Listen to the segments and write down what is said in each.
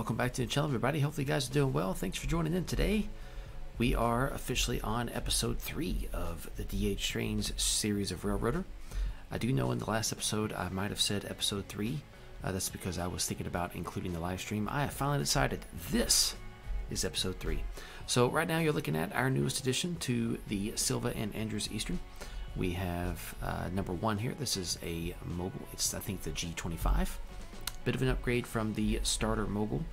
welcome back to the channel, everybody. Hopefully you guys are doing well. Thanks for joining in today. We are officially on episode 3 of the DH Trains series of Railroader. I do know in the last episode I might have said episode 3. That's because I was thinking about including the live stream. I have finally decided this is episode 3. So right now you're looking at our newest addition to the Silva and Andrews Eastern. We have number 1 here. This is a Mogul. It's, I think, the G25. Bit of an upgrade from the starter Mogul.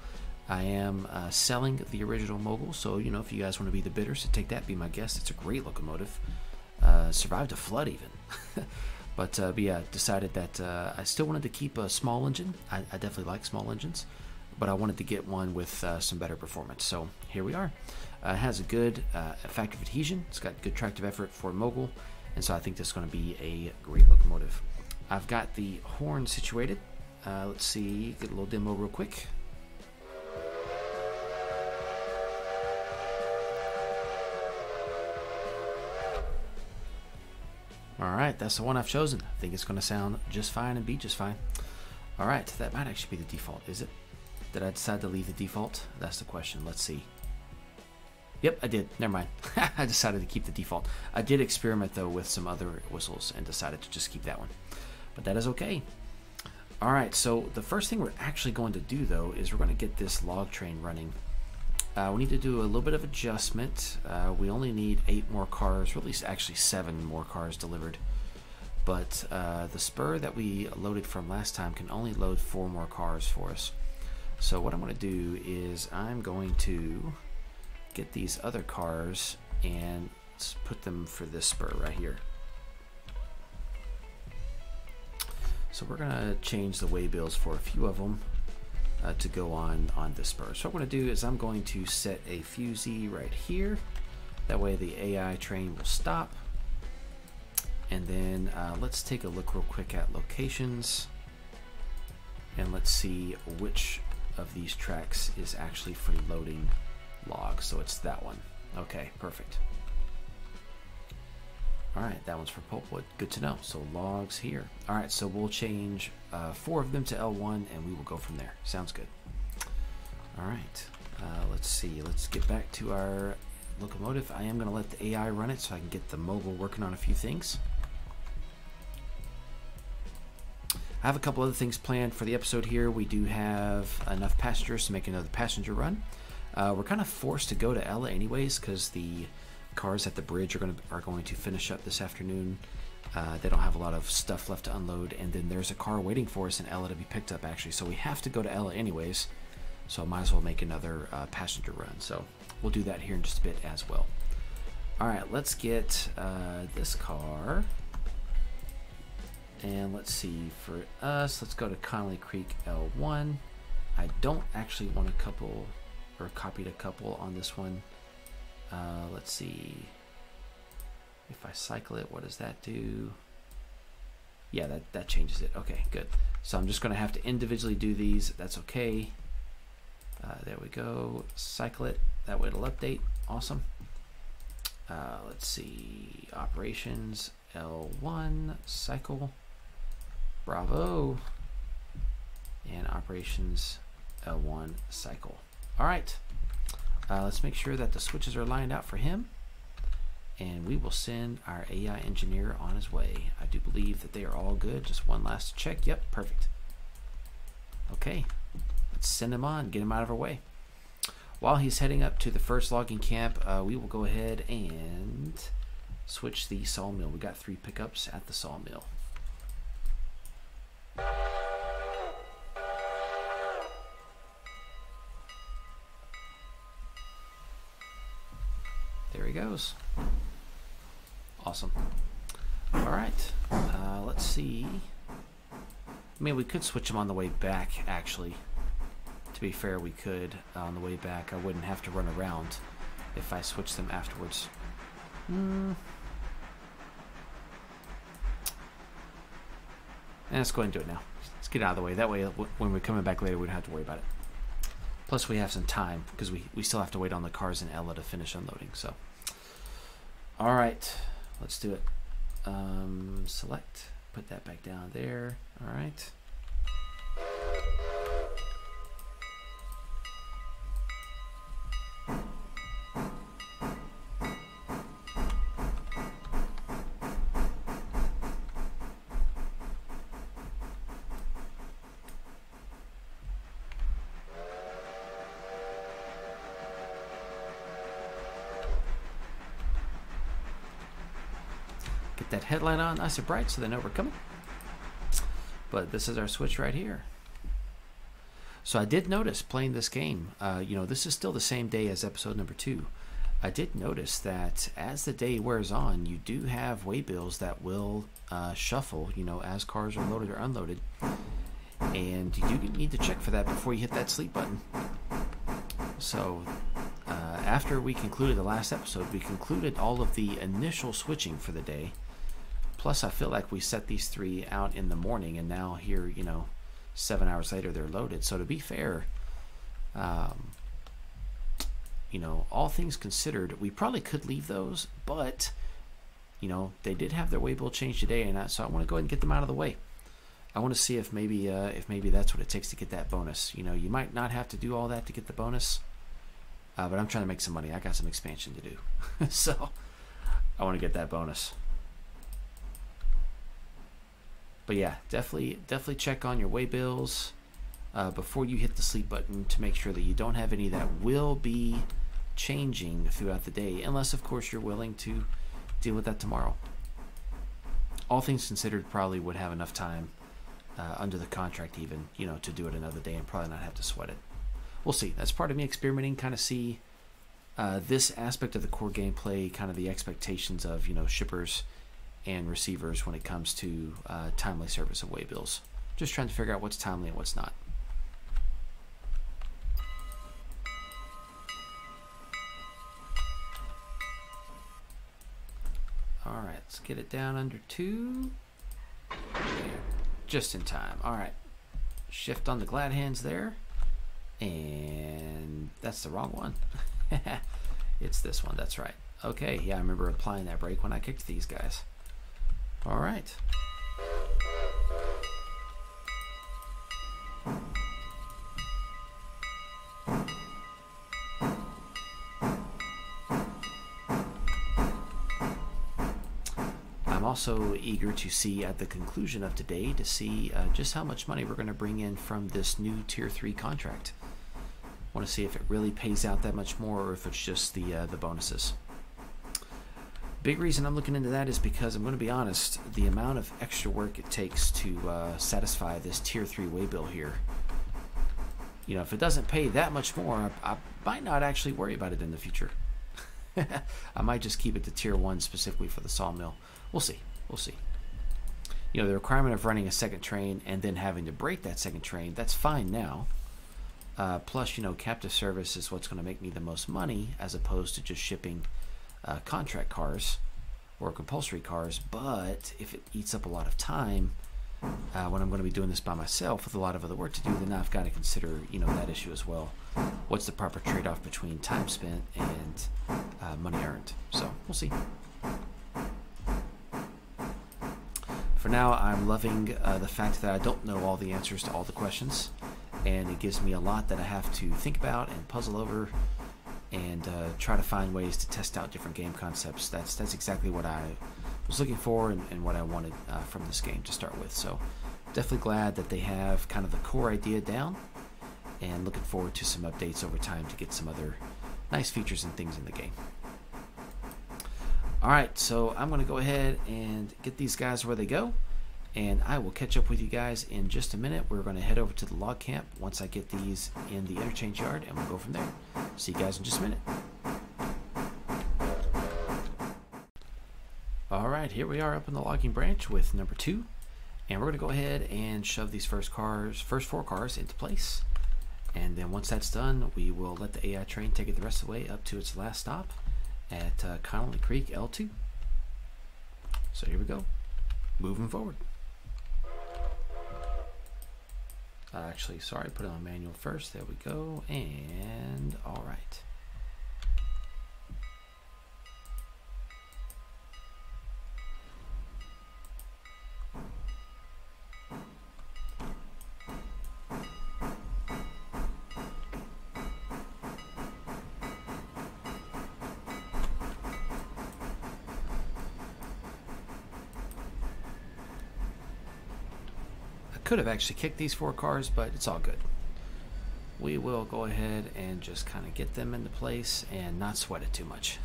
I am selling the original Mogul, so you know, if you guys want to be the bidders to take that, be my guest. It's a great locomotive. Survived a flood even. But yeah, decided that I still wanted to keep a small engine. I definitely like small engines, but I wanted to get one with some better performance. So here we are. It has a good effective adhesion. It's got good tractive effort for Mogul, and so I think this is going to be a great locomotive. I've got the horn situated. Let's see, get a little demo real quick. Alright, that's the one I've chosen. I think it's going to sound just fine and be just fine. Alright, that might actually be the default, is it? Did I decide to leave the default? That's the question. Let's see. Yep, I did. Never mind. I decided to keep the default. I did experiment, though, with some other whistles and decided to just keep that one. But that is okay. Alright, so the first thing we're actually going to do, though, is we're going to get this log train running. We need to do a little bit of adjustment. We only need 8 more cars, or at least actually 7 more cars delivered. But the spur that we loaded from last time can only load 4 more cars for us. So what I'm going to do is I'm going to get these other cars and put them for this spur right here. So we're going to change the waybills for a few of them to go on this spur. So what I'm going to do is I'm going to set a fusee right here. That way the AI train will stop. And then let's take a look real quick at locations. And let's see which of these tracks is actually for loading logs. So it's that one. Okay, perfect. Alright, that one's for pulpwood. Good to know. So logs here. Alright, so we'll change 4 of them to L1 and we will go from there. Sounds good. Alright, let's see. Let's get back to our locomotive. I am going to let the AI run it so I can get the Mogul working on a few things. I have a couple other things planned for the episode here. We do have enough passengers to make another passenger run. We're kind of forced to go to Ella anyways because the cars at the bridge are going to finish up this afternoon. They don't have a lot of stuff left to unload, and then there's a car waiting for us in Ella to be picked up actually, so we have to go to Ella anyways, so I might as well make another passenger run. So we'll do that here in just a bit as well. Alright, let's get this car, and let's see, for us, let's go to Connolly Creek L1. I don't actually want a couple, or copied a couple on this one. Let's see, if I cycle it, what does that do? Yeah, that changes it. Okay, good. So I'm just going to have to individually do these. That's okay. There we go. Cycle it. That way it'll update. Awesome. Let's see, operations, L1, cycle, bravo, and operations, L1, cycle. All right. Let's make sure that the switches are lined out for him, and we will send our AI engineer on his way. I do believe that they are all good. Just one last check. Yep, perfect. Okay, let's send him on, get him out of our way. While he's heading up to the first logging camp, we will go ahead and switch the sawmill. We got 3 pickups at the sawmill. There he goes. Awesome. All right. Let's see. I mean, we could switch them on the way back, actually. To be fair, we could on the way back. I wouldn't have to run around if I switched them afterwards. Let's go ahead and do it now. Let's get out of the way. That way, when we're coming back later, we don't have to worry about it. Plus, we have some time because we still have to wait on the cars in Ella to finish unloading. So, all right, let's do it. Select, put that back down there. All right. that headlight on nice and bright so they know we're coming. But this is our switch right here. So I did notice playing this game, you know, this is still the same day as episode number 2. I did notice that as the day wears on, you do have waybills that will shuffle, you know, as cars are loaded or unloaded. And you do need to check for that before you hit that sleep button. So after we concluded the last episode, we concluded all of the initial switching for the day. Plus, I feel like we set these 3 out in the morning, and now here, you know, 7 hours later, they're loaded. So to be fair, you know, all things considered, we probably could leave those, but, you know, they did have their waybill change today, and so I want to go ahead and get them out of the way. I want to see if maybe that's what it takes to get that bonus. You know, you might not have to do all that to get the bonus, but I'm trying to make some money. I got some expansion to do, so I want to get that bonus. But yeah, definitely check on your waybills before you hit the sleep button to make sure that you don't have any that will be changing throughout the day, unless of course you're willing to deal with that tomorrow. All things considered, probably would have enough time under the contract even, you know, to do it another day and probably not have to sweat it. We'll see. That's part of me experimenting, kind of see this aspect of the core gameplay, kind of the expectations of, you know, shippers and receivers when it comes to timely service of waybills. Just trying to figure out what's timely and what's not. Alright, let's get it down under 2. There. Just in time. Alright. Shift on the glad hands there. And that's the wrong one. It's this one, that's right. Okay, yeah, I remember applying that brake when I kicked these guys. Alright. I'm also eager to see at the conclusion of today to see just how much money we're going to bring in from this new Tier 3 contract. I want to see if it really pays out that much more or if it's just the bonuses. Big reason I'm looking into that is because I'm going to be honest, the amount of extra work it takes to satisfy this Tier 3 waybill here. You know, if it doesn't pay that much more, I might not actually worry about it in the future. I might just keep it to Tier 1 specifically for the sawmill. We'll see. We'll see. You know, the requirement of running a second train and then having to break that second train, that's fine now. Plus, you know, captive service is what's going to make me the most money as opposed to just shipping contract cars or compulsory cars. But if it eats up a lot of time when I'm going to be doing this by myself with a lot of other work to do, then I've got to consider, you know, that issue as well. What's the proper trade-off between time spent and money earned? So we'll see. For now, I'm loving the fact that I don't know all the answers to all the questions, and it gives me a lot that I have to think about and puzzle over and try to find ways to test out different game concepts. That's exactly what I was looking for and what I wanted from this game to start with. So definitely glad that they have kind of the core idea down, and looking forward to some updates over time to get some other nice features and things in the game. Alright, so I'm going to go ahead and get these guys where they go, and I will catch up with you guys in just a minute. We're going to head over to the log camp once I get these in the interchange yard, and we'll go from there. See you guys in just a minute. Alright, here we are up in the logging branch with number 2, and we're going to go ahead and shove these first 4 cars into place, and then once that's done, we will let the AI train take it the rest of the way up to its last stop at Connolly Creek L2. So here we go, moving forward. Actually, sorry, put it on manual first. There we go, and all right. Could have actually kicked these 4 cars, but it's all good. We will go ahead and just kind of get them into place and not sweat it too much.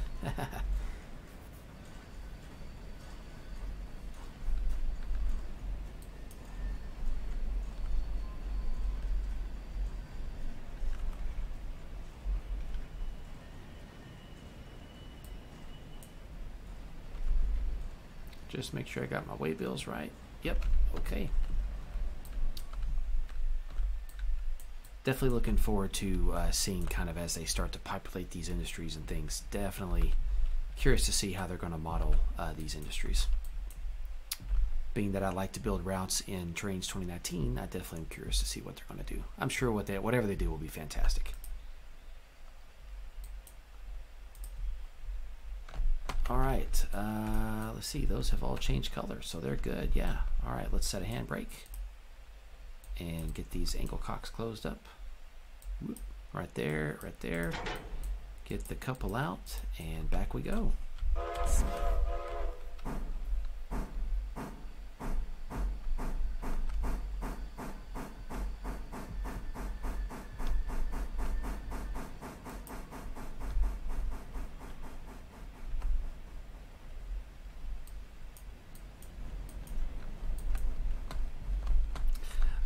Just make sure I got my waybills right. Yep, okay. Definitely looking forward to seeing kind of as they start to populate these industries and things. Definitely curious to see how they're going to model these industries. Being that I like to build routes in Terrains 2019, I definitely am curious to see what they're going to do. I'm sure whatever they do will be fantastic. All right, let's see. Those have all changed colors, so they're good. Yeah. All right, let's set a handbrake and get these angle cocks closed up. Whoop. Right there, right there. Get the couple out, and back we go.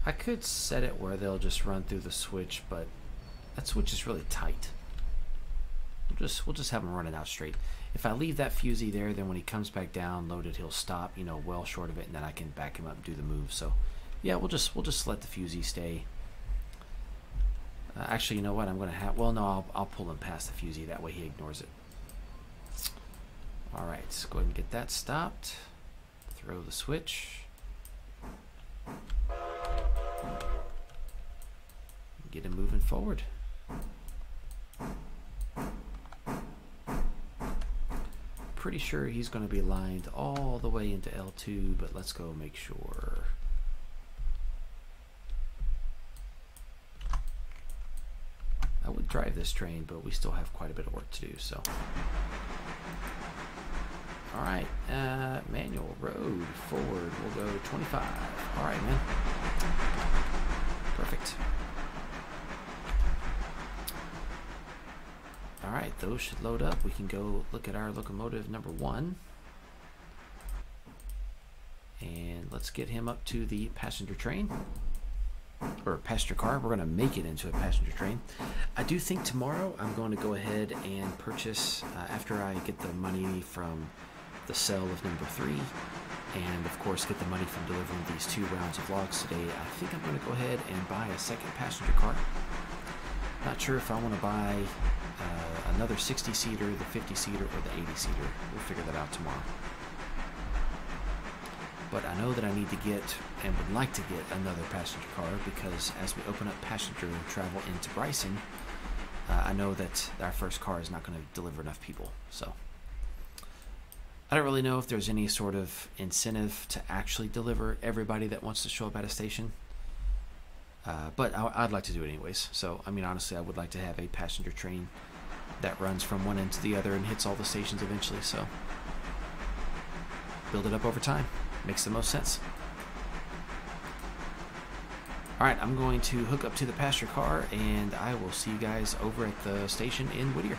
I could set it where they'll just run through the switch, but that switch is really tight. We'll just have him running out straight. If I leave that fusee there, then when he comes back down loaded, he'll stop, you know, well short of it, and then I can back him up and do the move. So yeah, we'll just let the fusee stay. Actually, you know what? I'm gonna have. Well, no, I'll pull him past the fusee. That way he ignores it. All right, let's go ahead and get that stopped. Throw the switch. Get him moving forward. Pretty sure he's going to be lined all the way into L2, but let's go make sure. I would drive this train, but we still have quite a bit of work to do, so. All right, manual road forward. We'll go 25. All right, man. Perfect. All right, those should load up. We can go look at our locomotive number 1. And let's get him up to the passenger train. Or passenger car. We're going to make it into a passenger train. I do think tomorrow I'm going to go ahead and purchase, after I get the money from the sale of number 3, and of course get the money from delivering these 2 rounds of logs today, I think I'm going to go ahead and buy a second passenger car. Not sure if I want to buy another 60-seater, the 50-seater, or the 80-seater. We'll figure that out tomorrow. But I know that I need to get, and would like to get, another passenger car, because as we open up passenger travel into Bryson, I know that our first car is not going to deliver enough people. So I don't really know if there's any sort of incentive to actually deliver everybody that wants to show up at a station. But I'd like to do it anyways. So, I mean, honestly, I would like to have a passenger train that runs from one end to the other and hits all the stations eventually. So, build it up over time. Makes the most sense. All right, I'm going to hook up to the passenger car, and I will see you guys over at the station in Whittier.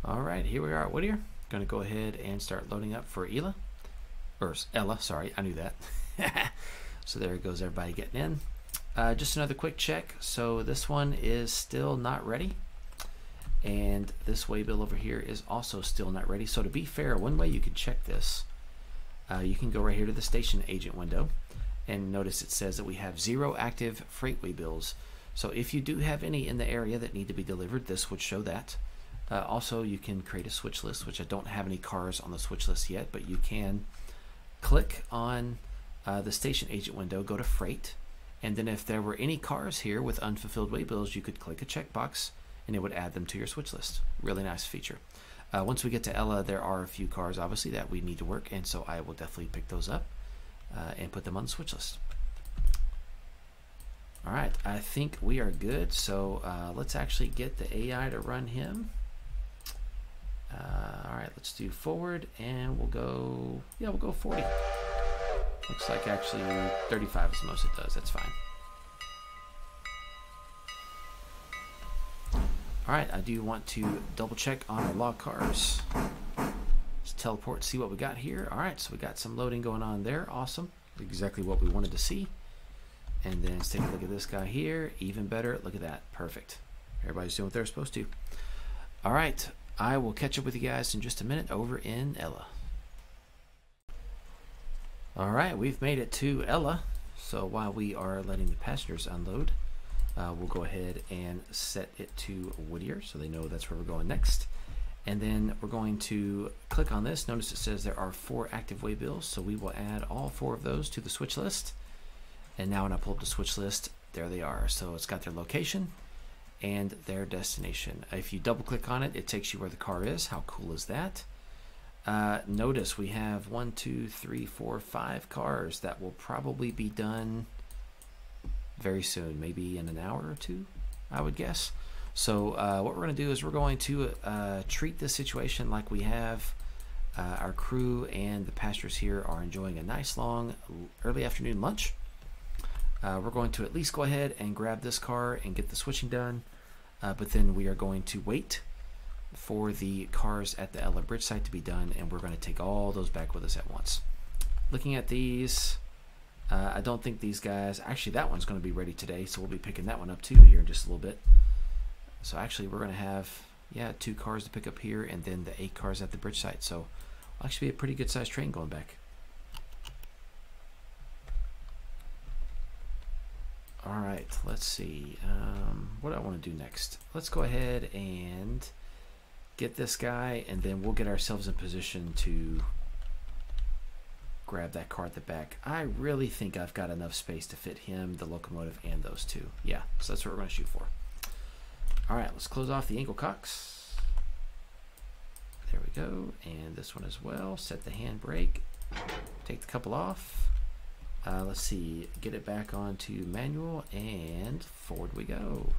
All right, here we are at Whittier. Going to go ahead and start loading up for Ella. Or Ella, sorry, I knew that. So there goes everybody getting in. Just another quick check. So this one is still not ready. And this waybill over here is also still not ready. So to be fair, one way you can check this, you can go right here to the station agent window. And notice it says that we have 0 active freight waybills. So if you do have any in the area that need to be delivered, this would show that. Also, you can create a switch list, which I don't have any cars on the switch list yet, but you can click on the station agent window, go to freight, and then if there were any cars here with unfulfilled waybills, you could click a checkbox and it would add them to your switch list. Really nice feature. Once we get to Ella, there are a few cars obviously that we need to work, and so I will definitely pick those up and put them on the switch list. All right, I think we are good. So let's actually get the AI to run him. All right, let's do forward, and we'll go, yeah, we'll go 40. Looks like actually 35 is the most it does. That's fine. All right, I do want to double check on our log cars. Let's teleport, see what we got here. All right, so we got some loading going on there. Awesome, exactly what we wanted to see. And then let's take a look at this guy here. Even better, look at that, perfect. Everybody's doing what they're supposed to. All right, I will catch up with you guys in just a minute over in Ella. All right, we've made it to Ella. So while we are letting the passengers unload, we'll go ahead and set it to Whittier so they know that's where we're going next. And then we're going to click on this. Notice it says there are 4 active waybills, so we will add all 4 of those to the switch list. And now when I pull up the switch list, there they are. So it's got their location and their destination. If you double click on it, it takes you where the car is. How cool is that? Notice we have 1, 2, 3, 4, 5 cars that will probably be done very soon, maybe in an hour or 2, I would guess. So what we're going to do is we're going to treat this situation like we have our crew and the passengers here are enjoying a nice long early afternoon lunch. We're going to at least go ahead and grab this car and get the switching done, but then we are going to wait for the cars at the Ella Bridge site to be done, and we're going to take all those back with us at once. Looking at these, I don't think these guys, actually that one's going to be ready today, so we'll be picking that one up too here in just a little bit. So actually we're going to have, yeah, 2 cars to pick up here and then the 8 cars at the bridge site, so it'll actually be a pretty good sized train going back. All right, let's see, what do I want to do next? Let's go ahead and get this guy, and then we'll get ourselves in position to grab that car at the back. I really think I've got enough space to fit him, the locomotive, and those 2. Yeah, so that's what we're going to shoot for. All right, let's close off the angle cocks. There we go, and this one as well. Set the handbrake, take the couple off. Let's see, get it back onto manual, and forward we go.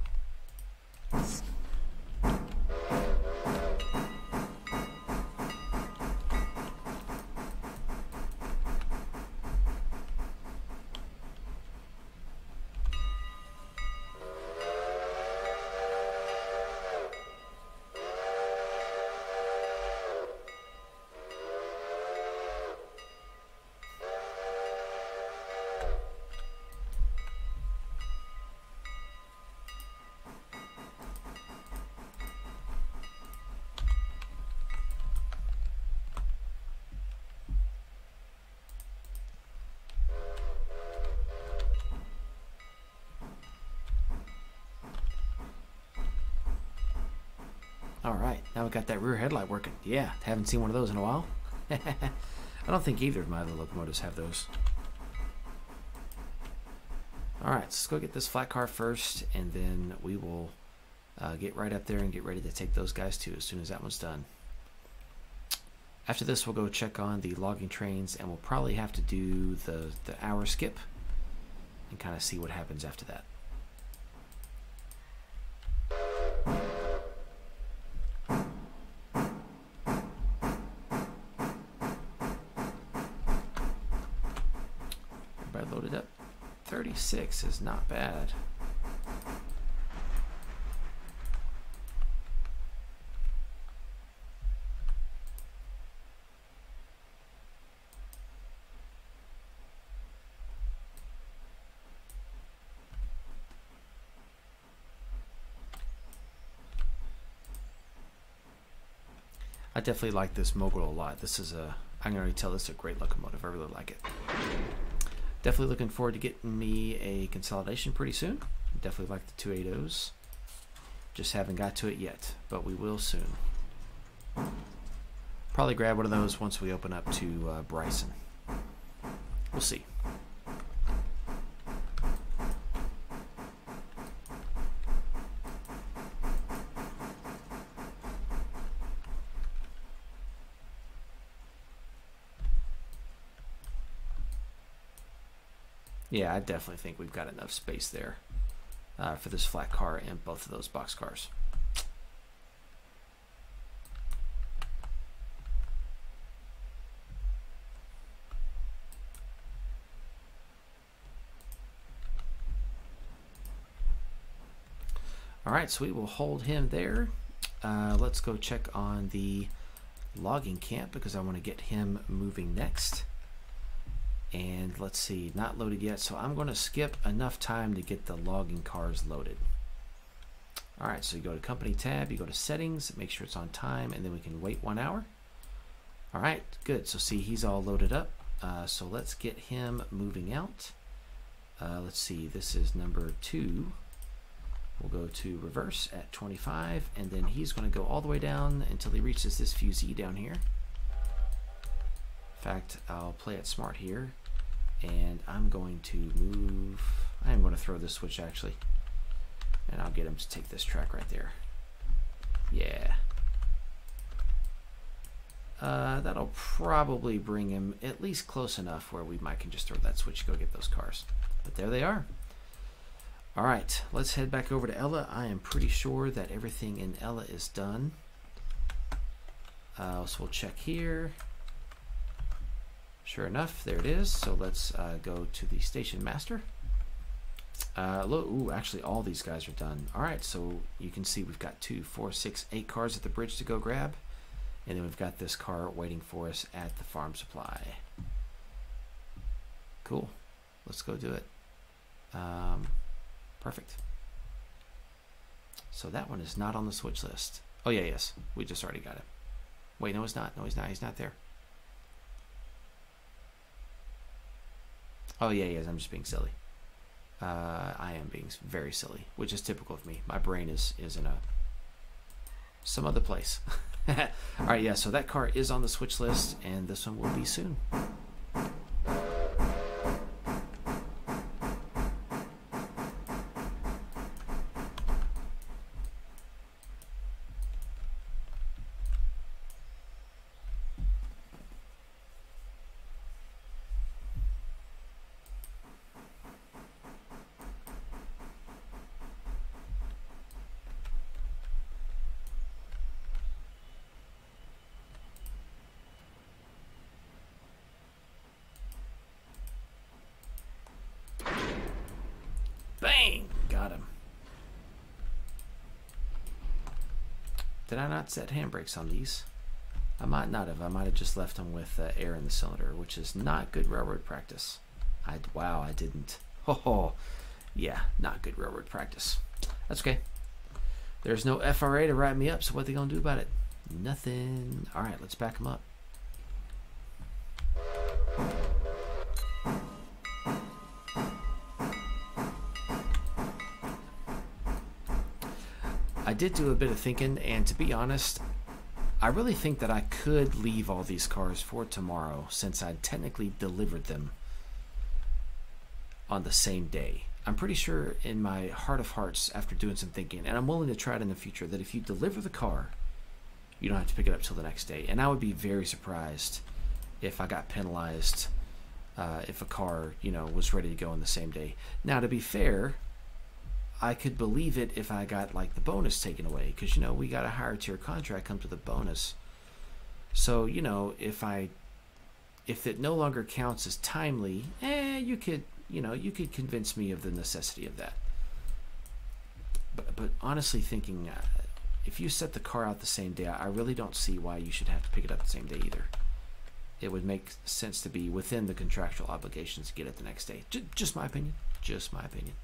All right, now we got that rear headlight working. Yeah, haven't seen one of those in a while. I don't think either of my other locomotives have those. All right, let's go get this flat car first, and then we will get right up there and get ready to take those guys too as soon as that one's done. After this, we'll go check on the logging trains, and we'll probably have to do the hour skip and kind of see what happens after that. Everybody loaded up. 36 is not bad. I definitely like this Mogul a lot. This is a, I can already tell this is a great locomotive. I really like it. Definitely looking forward to getting me a consolidation pretty soon. Definitely like the 280s. Just haven't got to it yet, but we will soon. Probably grab one of those once we open up to Bryson. We'll see. Yeah, I definitely think we've got enough space there for this flat car and both of those box cars. All right, so we will hold him there. Let's go check on the logging camp because I want to get him moving next. And let's see, not loaded yet, so I'm going to skip enough time to get the logging cars loaded. All right, so you go to company tab, you go to settings, make sure it's on time, and then we can wait 1 hour. All right, good. So see, he's all loaded up. So let's get him moving out. Let's see, this is number 2. We'll go to reverse at 25, and then he's going to go all the way down until he reaches this fusee down here. In fact, I'll play it smart here, and I'm going to move. I'm going to throw this switch actually, and I'll get him to take this track right there. Yeah. That'll probably bring him at least close enough where we might can just throw that switch to go get those cars. But there they are. All right, let's head back over to Ella. I am pretty sure that everything in Ella is done. So we'll check here. Sure enough, there it is. So let's go to the station master. Ooh, actually all these guys are done. All right, so you can see we've got 2, 4, 6, 8 cars at the bridge to go grab. And then we've got this car waiting for us at the farm supply. Cool. Let's go do it. Perfect. So that one is not on the switch list. Oh yeah, yes. We just already got it. Wait, no, it's not. No, he's not. He's not there. Oh yeah, yes. I'm just being silly. I am being very silly, which is typical of me. My brain is in some other place. All right, yeah. So that car is on the switch list, and this one will be soon. Bang! Got him. Did I not set handbrakes on these? I might not have. I might have just left them with air in the cylinder, which is not good railroad practice. Wow, I didn't. Oh, yeah, not good railroad practice. That's okay. There's no FRA to write me up, so what are they going to do about it? Nothing. All right, let's back them up. I did do a bit of thinking, and to be honest, I really think that I could leave all these cars for tomorrow since I technically delivered them on the same day. I'm pretty sure in my heart of hearts, after doing some thinking, and I'm willing to try it in the future, that if you deliver the car, you don't have to pick it up till the next day. And I would be very surprised if I got penalized if a car, was ready to go on the same day. Now, to be fair, I could believe it if I got like the bonus taken away, because we got a higher tier contract comes with a bonus. So if it no longer counts as timely, you could convince me of the necessity of that. But honestly, thinking if you set the car out the same day, I really don't see why you should have to pick it up the same day either. It would make sense to be within the contractual obligations to get it the next day. Just my opinion. Just my opinion.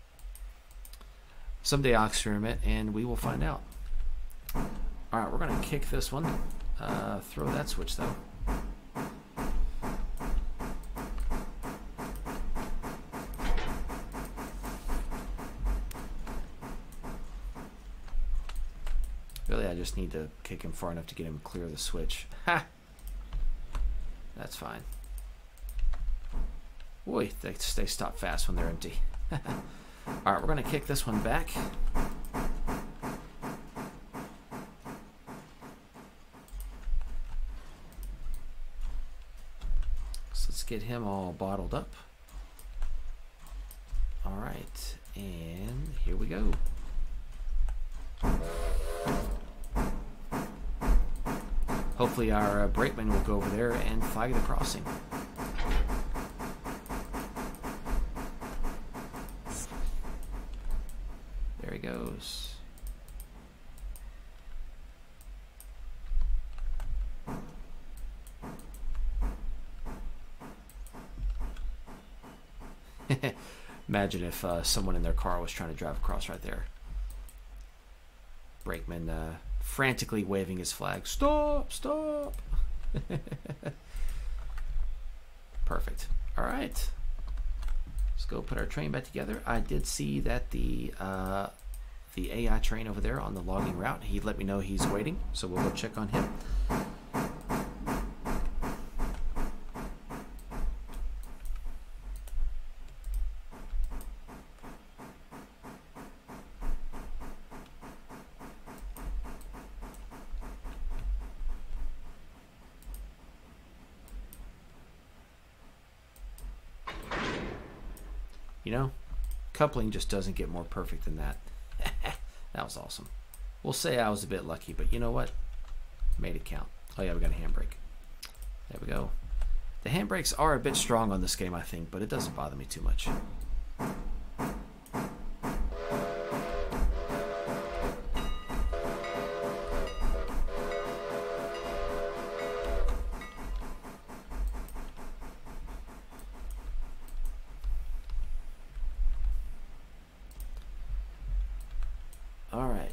Someday I'll experiment and we will find out. All right, we're going to kick this one. Throw that switch though. Really, I just need to kick him far enough to get him to clear the switch. Ha! That's fine. Boy, they stop fast when they're empty. All right, we're going to kick this one back. So let's get him all bottled up. All right, and here we go. Hopefully our brakeman will go over there and flag the crossing. There he goes. Imagine if someone in their car was trying to drive across right there. Brakeman frantically waving his flag. Stop, stop. Perfect. All right. Let's go put our train back together. I did see that the AI train over there on the logging route, he let me know he's waiting, so we'll go check on him. You know, coupling just doesn't get more perfect than that. That was awesome. We'll say I was a bit lucky, but you know what? Made it count. Oh yeah, we got a handbrake. There we go. The handbrakes are a bit strong on this game, I think, but it doesn't bother me too much.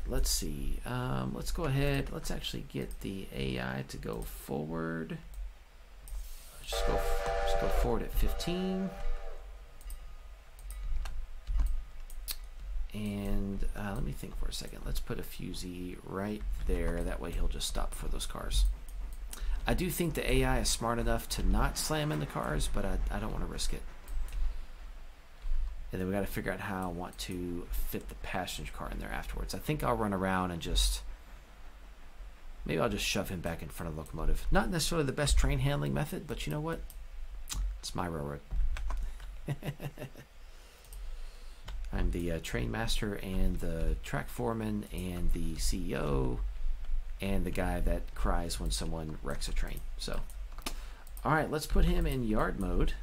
Let's see. Let's go ahead. Let's actually get the AI to go forward. Just go forward at 15. And let me think for a second. Let's put a fusee right there. That way he'll just stop for those cars. I do think the AI is smart enough to not slam in the cars, but I don't want to risk it. And then we got to figure out how I want to fit the passenger car in there afterwards. I think I'll run around and maybe I'll just shove him back in front of the locomotive. Not necessarily the best train handling method, but you know what? It's my railroad. I'm the train master and the track foreman and the CEO and the guy that cries when someone wrecks a train. So, all right, let's put him in yard mode.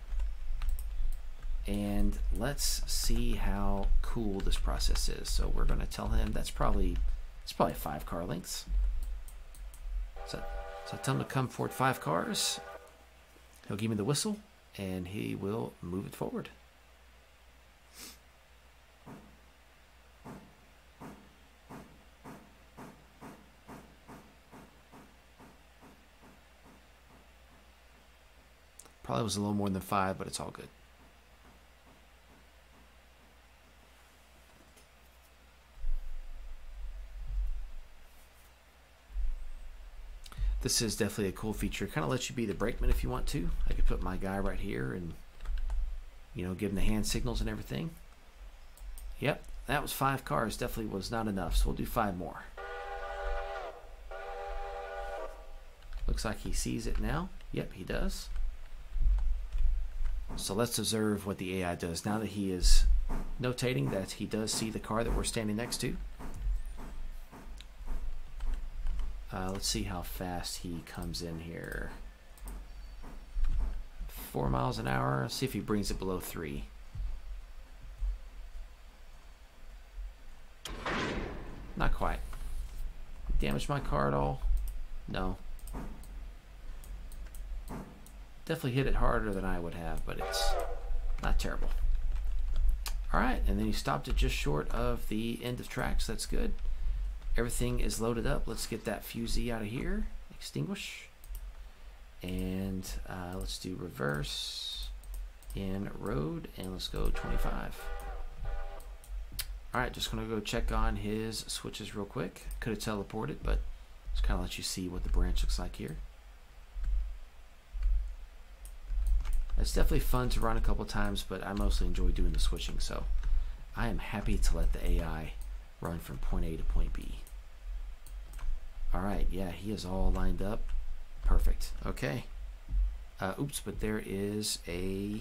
And let's see how cool this process is. So we're going to tell him it's probably 5 car lengths. So I tell him to come forward 5 cars. He'll give me the whistle, and he will move it forward. Probably was a little more than 5, but it's all good. This is definitely a cool feature. Kind of lets you be the brakeman if you want to. I could put my guy right here and, you know, give him the hand signals and everything. Yep, that was 5 cars. Definitely was not enough, so we'll do 5 more. Looks like he sees it now. Yep, he does. So let's observe what the AI does. Now that he is notating that he does see the car that we're standing next to. Let's see how fast he comes in here. 4 miles an hour. Let's see if he brings it below 3. Not quite. Damaged my car at all? No. Definitely hit it harder than I would have, but it's not terrible. All right, and then he stopped it just short of the end of tracks. That's good. Everything is loaded up. Let's get that fusee out of here. Extinguish. And let's do reverse in road, and let's go 25. All right, just gonna go check on his switches real quick. Could have teleported, but just kind of let you see what the branch looks like here. It's definitely fun to run a couple times, but I mostly enjoy doing the switching, so I am happy to let the AI run from point A to point B. All right, yeah, he is all lined up. Perfect. Okay. Oops, but there is there's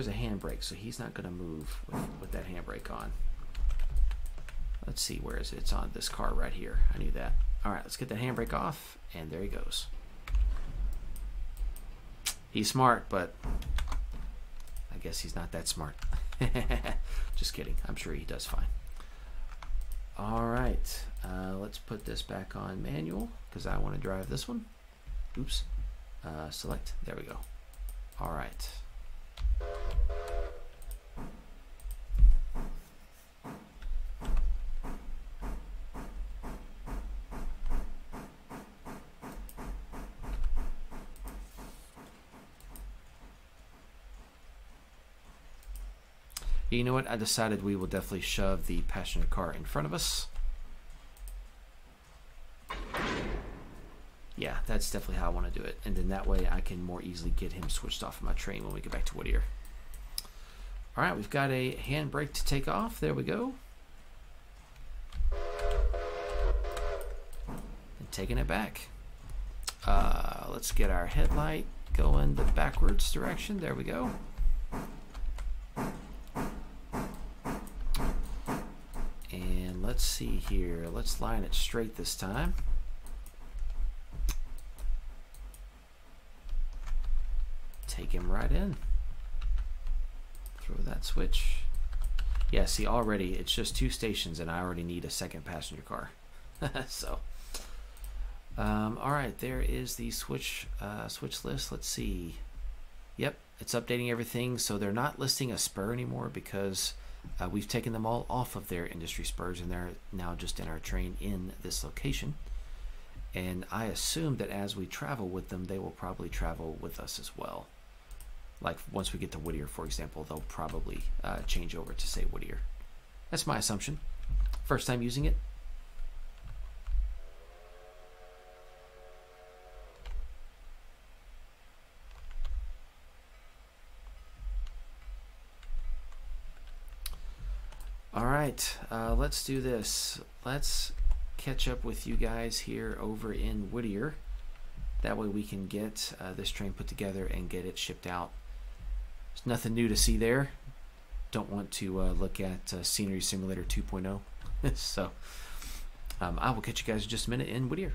a handbrake, so he's not going to move with that handbrake on. Let's see, where is it? It's on this car right here. I knew that. All right, let's get that handbrake off, and there he goes. He's smart, but I guess he's not that smart. Just kidding. I'm sure he does fine. All right, let's put this back on manual because I want to drive this one. Oops. Select. There we go. All right. You know what? I decided we will definitely shove the passenger car in front of us. Yeah, that's definitely how I want to do it. And then that way I can more easily get him switched off of my train when we get back to Whittier. All right, we've got a handbrake to take off. There we go. And taking it back. Let's get our headlight going the backwards direction. There we go. And let's see here. Let's line it straight this time. Take him right in. Throw that switch. Yeah, see, already it's just 2 stations and I already need a second passenger car. So, all right, there is the switch list. Let's see. Yep, it's updating everything. So they're not listing a spur anymore because we've taken them all off of their industry spurs and they're now just in our train in this location. And I assume that as we travel with them, they will probably travel with us as well. Like once we get to Whittier, for example, they'll probably change over to say Whittier. That's my assumption. First time using it. All right, let's do this. Let's catch up with you guys here over in Whittier. That way we can get this train put together and get it shipped out. There's nothing new to see there. Don't want to look at Scenery Simulator 2.0. So I will catch you guys in just a minute in Whittier.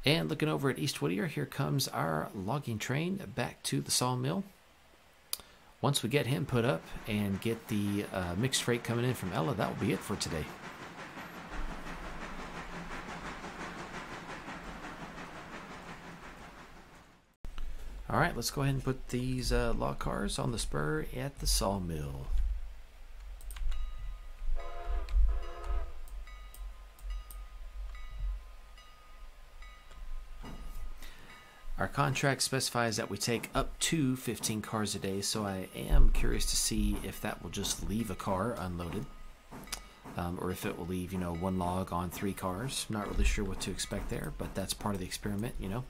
And looking over at East Whittier, here comes our logging train back to the sawmill. Once we get him put up and get the mixed freight coming in from Ella, that will be it for today. All right, let's go ahead and put these log cars on the spur at the sawmill. Our contract specifies that we take up to 15 cars a day, so I am curious to see if that will just leave a car unloaded, or if it will leave, you know, 1 log on 3 cars. I'm not really sure what to expect there, but that's part of the experiment, you know.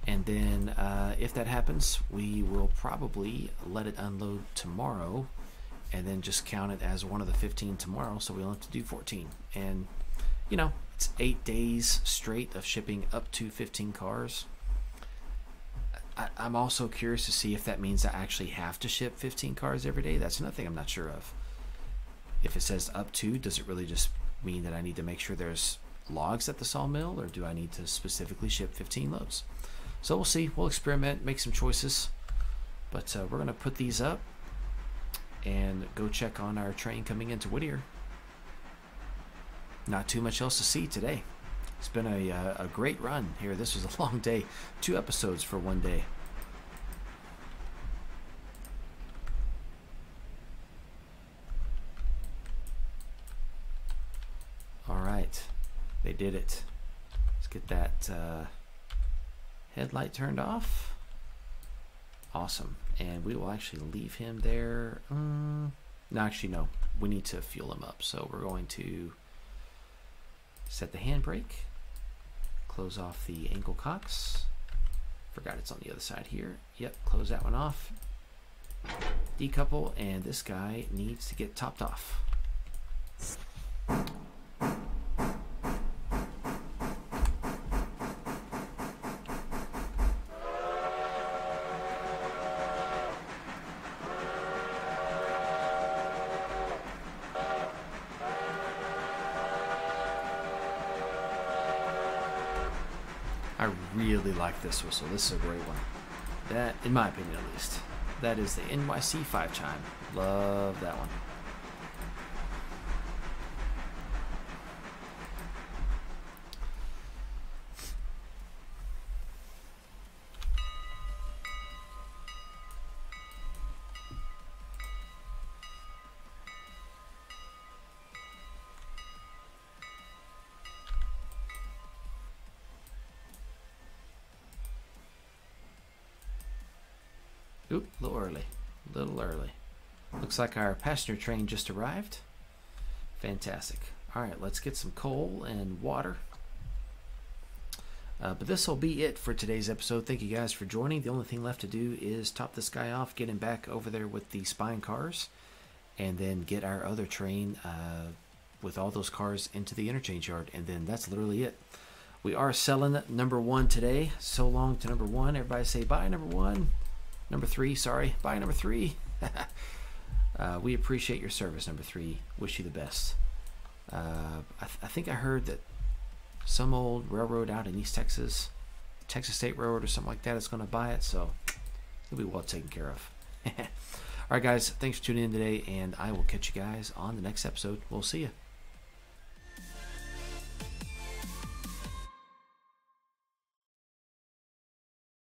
And then if that happens, we will probably let it unload tomorrow and then just count it as one of the 15 tomorrow, so we don't have to do 14. And, you know, it's 8 days straight of shipping up to 15 cars. I'm also curious to see if that means I actually have to ship 15 cars every day. That's another thing I'm not sure of. If it says up to, does it really just mean that I need to make sure there's logs at the sawmill, or do I need to specifically ship 15 loads? So we'll see. We'll experiment, make some choices. But we're going to put these up and go check on our train coming into Whittier. Not too much else to see today. It's been a great run here. This was a long day. 2 episodes for 1 day. All right. They did it. Let's get that headlight turned off. Awesome. And we will actually leave him there. No, actually, no. We need to fuel him up. So we're going to set the handbrake. Close off the ankle cocks. Forgot it's on the other side here. Yep, close that one off. Decouple, and this guy needs to get topped off. I really like this whistle. This is a great one. That, in my opinion at least, that is the NYC 5 chime. Love that one. Oop, a little early. A little early. Looks like our passenger train just arrived. Fantastic. All right, let's get some coal and water. But this will be it for today's episode. Thank you guys for joining. The only thing left to do is top this guy off, get him back over there with the spine cars, and then get our other train with all those cars into the interchange yard. And then that's literally it. We are selling number 1 today. So long to number 1. Everybody say bye, number 1. Number 3, sorry. Bye, number 3. We appreciate your service, number 3. Wish you the best. I think I heard that some old railroad out in East Texas, Texas State Railroad or something like that, is going to buy it, so it'll be well taken care of. All right, guys, thanks for tuning in today, and I will catch you guys on the next episode. We'll see you.